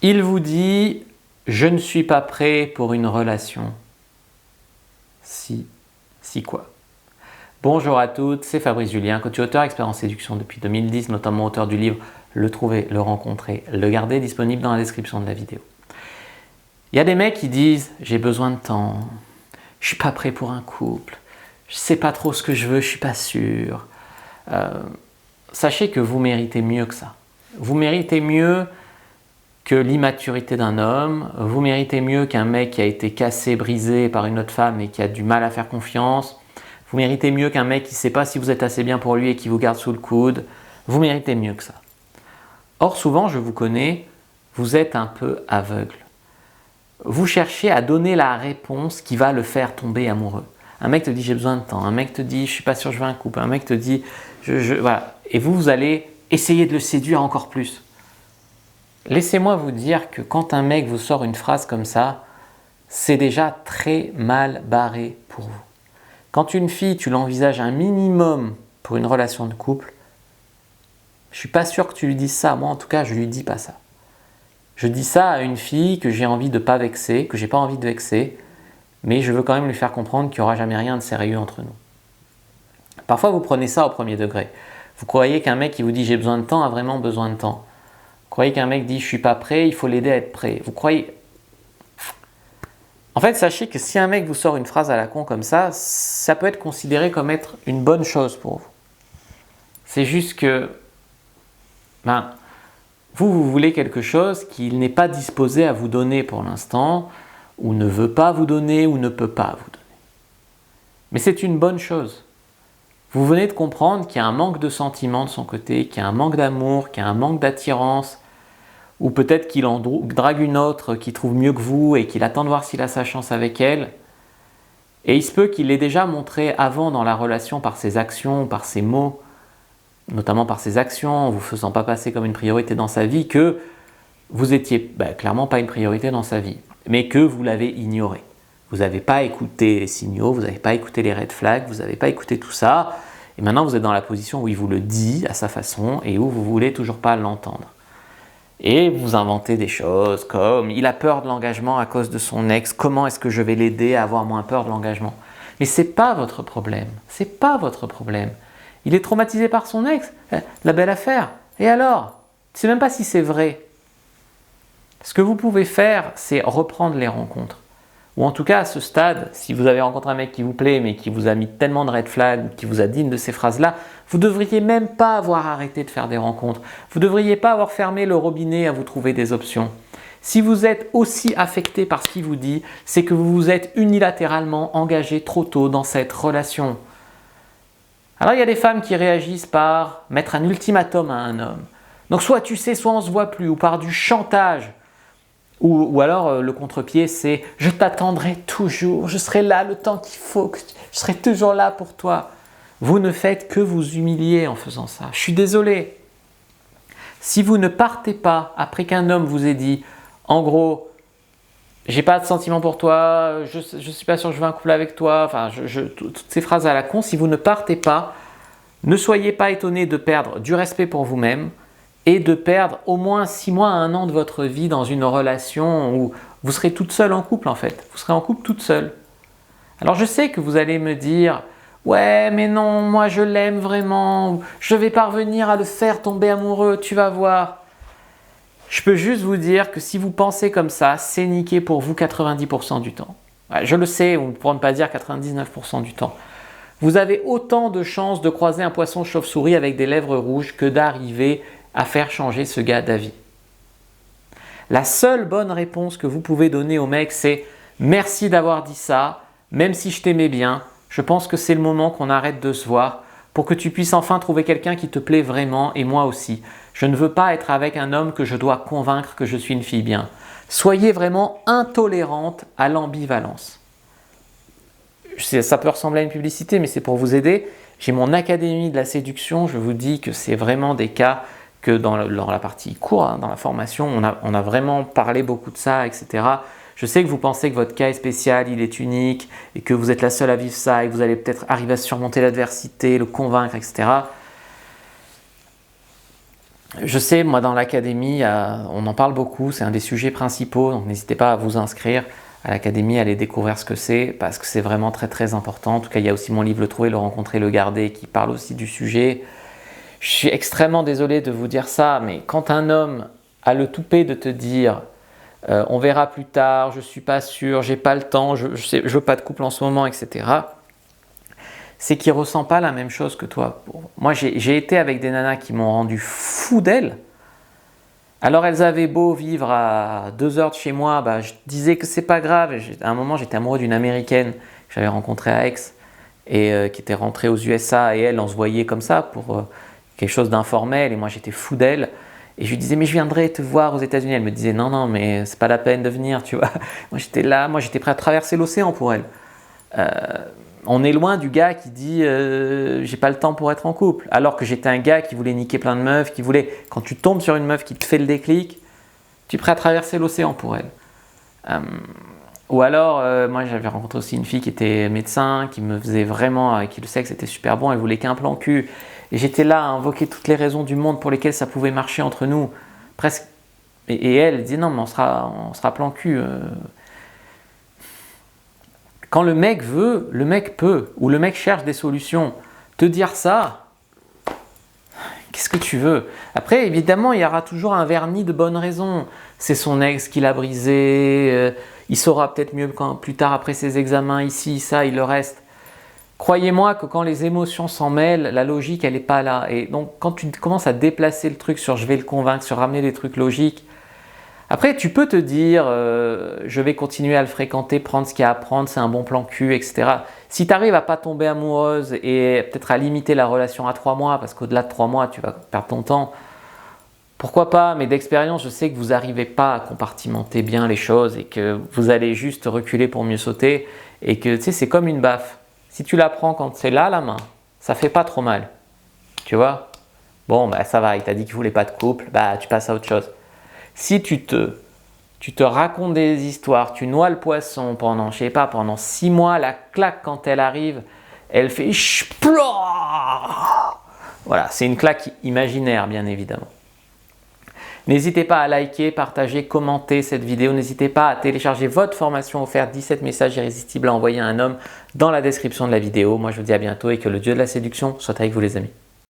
Il vous dit « Je ne suis pas prêt pour une relation ». Si quoi? Bonjour à toutes, c'est Fabrice Julien, coach et auteur, expert en séduction depuis 2010, notamment auteur du livre « Le trouver, le rencontrer, le garder », disponible dans la description de la vidéo. Il y a des mecs qui disent « J'ai besoin de temps, je ne suis pas prêt pour un couple, je ne sais pas trop ce que je veux, je ne suis pas sûr ». Sachez que vous méritez mieux que ça. Vous méritez mieux que l'immaturité d'un homme, vous méritez mieux qu'un mec qui a été cassé, brisé par une autre femme et qui a du mal à faire confiance. Vous méritez mieux qu'un mec qui ne sait pas si vous êtes assez bien pour lui et qui vous garde sous le coude. Vous méritez mieux que ça. Or, souvent, je vous connais, vous êtes un peu aveugle. Vous cherchez à donner la réponse qui va le faire tomber amoureux. Un mec te dit « j'ai besoin de temps », un mec te dit « je suis pas sûr je veux un couple », un mec te dit voilà. Et vous allez essayer de le séduire encore plus. Laissez-moi vous dire que quand un mec vous sort une phrase comme ça, c'est déjà très mal barré pour vous. Quand une fille, tu l'envisages un minimum pour une relation de couple, je ne suis pas sûr que tu lui dises ça. Moi, en tout cas, je ne lui dis pas ça. Je dis ça à une fille que j'ai envie de ne pas vexer, que je n'ai pas envie de vexer, mais je veux quand même lui faire comprendre qu'il n'y aura jamais rien de sérieux entre nous. Parfois, vous prenez ça au premier degré. Vous croyez qu'un mec qui vous dit « j'ai besoin de temps » a vraiment besoin de temps. Vous croyez qu'un mec dit « je ne suis pas prêt », il faut l'aider à être prêt. Vous croyez… En fait, sachez que si un mec vous sort une phrase à la con comme ça peut être considéré comme être une bonne chose pour vous. C'est juste que vous voulez quelque chose qu'il n'est pas disposé à vous donner pour l'instant, ou ne veut pas vous donner, ou ne peut pas vous donner. Mais c'est une bonne chose. Vous venez de comprendre qu'il y a un manque de sentiments de son côté, qu'il y a un manque d'amour, qu'il y a un manque d'attirance, ou peut-être qu'il en drague une autre qui trouve mieux que vous et qu'il attend de voir s'il a sa chance avec elle. Et il se peut qu'il l'ait déjà montré avant dans la relation par ses actions, par ses mots, notamment par ses actions, en ne vous faisant pas passer comme une priorité dans sa vie, que vous étiez clairement pas une priorité dans sa vie, mais que vous l'avez ignoré. Vous n'avez pas écouté les signaux, vous n'avez pas écouté les red flags, vous n'avez pas écouté tout ça. Et maintenant, vous êtes dans la position où il vous le dit à sa façon et où vous ne voulez toujours pas l'entendre. Et vous inventez des choses comme « il a peur de l'engagement à cause de son ex, comment est-ce que je vais l'aider à avoir moins peur de l'engagement ?» Mais ce n'est pas votre problème, c'est pas votre problème. Il est traumatisé par son ex, la belle affaire. Et alors? Tu ne sais même pas si c'est vrai. Ce que vous pouvez faire, c'est reprendre les rencontres. Ou en tout cas, à ce stade, si vous avez rencontré un mec qui vous plaît, mais qui vous a mis tellement de red flags, qui vous a dit une de ces phrases-là, vous ne devriez même pas avoir arrêté de faire des rencontres. Vous ne devriez pas avoir fermé le robinet à vous trouver des options. Si vous êtes aussi affecté par ce qu'il vous dit, c'est que vous vous êtes unilatéralement engagé trop tôt dans cette relation. Alors il y a des femmes qui réagissent par mettre un ultimatum à un homme. Donc soit tu sais, soit on ne se voit plus, ou par du chantage. Ou alors le contre-pied, c'est « je t'attendrai toujours, je serai là le temps qu'il faut, je serai toujours là pour toi ». Vous ne faites que vous humilier en faisant ça. Je suis désolé. Si vous ne partez pas après qu'un homme vous ait dit « en gros, j'ai pas de sentiment pour toi, je suis pas sûr que je veux un couple avec toi », enfin toutes ces phrases à la con, si vous ne partez pas, ne soyez pas étonné de perdre du respect pour vous-même, et de perdre au moins 6 mois à 1 an de votre vie dans une relation où vous serez toute seule en couple en fait. Vous serez en couple toute seule. Alors je sais que vous allez me dire « ouais mais non, moi je l'aime vraiment, je vais parvenir à le faire tomber amoureux, tu vas voir ». Je peux juste vous dire que si vous pensez comme ça, c'est niqué pour vous 90% du temps. Je le sais, pour ne pas dire 99% du temps. Vous avez autant de chances de croiser un poisson chauve-souris avec des lèvres rouges que d'arriver à faire changer ce gars d'avis. La seule bonne réponse que vous pouvez donner au mec, c'est « merci d'avoir dit ça, même si je t'aimais bien, je pense que c'est le moment qu'on arrête de se voir pour que tu puisses enfin trouver quelqu'un qui te plaît vraiment et moi aussi. Je ne veux pas être avec un homme que je dois convaincre que je suis une fille bien. Soyez vraiment intolérante à l'ambivalence. » Ça peut ressembler à une publicité, mais c'est pour vous aider. J'ai mon académie de la séduction, je vous dis que c'est vraiment des cas que dans la partie cours, dans la formation, on a vraiment parlé beaucoup de ça, etc. Je sais que vous pensez que votre cas est spécial, il est unique, et que vous êtes la seule à vivre ça, et que vous allez peut-être arriver à surmonter l'adversité, le convaincre, etc. Je sais, moi dans l'académie, on en parle beaucoup, c'est un des sujets principaux, donc n'hésitez pas à vous inscrire à l'académie, à aller découvrir ce que c'est, parce que c'est vraiment très très important. En tout cas, il y a aussi mon livre Le Trouver, le rencontrer, le garder, qui parle aussi du sujet. Je suis extrêmement désolé de vous dire ça, mais quand un homme a le toupet de te dire on verra plus tard, je suis pas sûr, j'ai pas le temps, je veux pas de couple en ce moment, etc., c'est qu'il ressent pas la même chose que toi. Moi, j'ai été avec des nanas qui m'ont rendu fou d'elles. Alors elles avaient beau vivre à 2 heures de chez moi, bah, je disais que c'est pas grave. À un moment, j'étais amoureux d'une américaine que j'avais rencontrée à Aix et qui était rentrée aux USA, et elle, on se voyait comme ça pour quelque chose d'informel, et moi j'étais fou d'elle. Et je lui disais, mais je viendrai te voir aux États-Unis. Elle me disait, non, non, mais c'est pas la peine de venir, tu vois. Moi j'étais là, moi j'étais prêt à traverser l'océan pour elle. On est loin du gars qui dit j'ai pas le temps pour être en couple. Alors que j'étais un gars qui voulait niquer plein de meufs, qui voulait, quand tu tombes sur une meuf qui te fait le déclic, tu es prêt à traverser l'océan pour elle. Ou alors, moi j'avais rencontré aussi une fille qui était médecin, qui me faisait vraiment, avec qui le sexe était super bon, elle voulait qu'un plan cul. Et j'étais là à invoquer toutes les raisons du monde pour lesquelles ça pouvait marcher entre nous. Presque. Et elle dit non, mais on sera plan cul. Quand le mec veut, le mec peut, ou le mec cherche des solutions. Te dire ça, qu'est-ce que tu veux? Après, évidemment, il y aura toujours un vernis de bonnes raisons. C'est son ex qui l'a brisé, il saura peut-être mieux plus tard après ses examens, ici, ça, il le reste. Croyez-moi que quand les émotions s'en mêlent, la logique, elle n'est pas là. Et donc, quand tu commences à déplacer le truc sur je vais le convaincre, sur ramener des trucs logiques, après, tu peux te dire, je vais continuer à le fréquenter, prendre ce qu'il y a à prendre, c'est un bon plan cul, etc. Si tu arrives à pas tomber amoureuse et peut-être à limiter la relation à 3 mois, parce qu'au-delà de 3 mois, tu vas perdre ton temps, pourquoi pas? Mais d'expérience, je sais que vous n'arrivez pas à compartimenter bien les choses et que vous allez juste reculer pour mieux sauter et que, tu sais, c'est comme une baffe. Si tu la prends quand c'est là, la main, ça fait pas trop mal. Tu vois? Bon, bah ça va, il t'a dit qu'il voulait pas de couple, bah tu passes à autre chose. Si tu te racontes des histoires, tu noies le poisson pendant, je sais pas, pendant 6 mois, la claque quand elle arrive, elle fait ch'ploie. Voilà, c'est une claque imaginaire, bien évidemment. N'hésitez pas à liker, partager, commenter cette vidéo. N'hésitez pas à télécharger votre formation offerte 17 messages irrésistibles à envoyer à un homme dans la description de la vidéo. Moi, je vous dis à bientôt et que le Dieu de la séduction soit avec vous, les amis.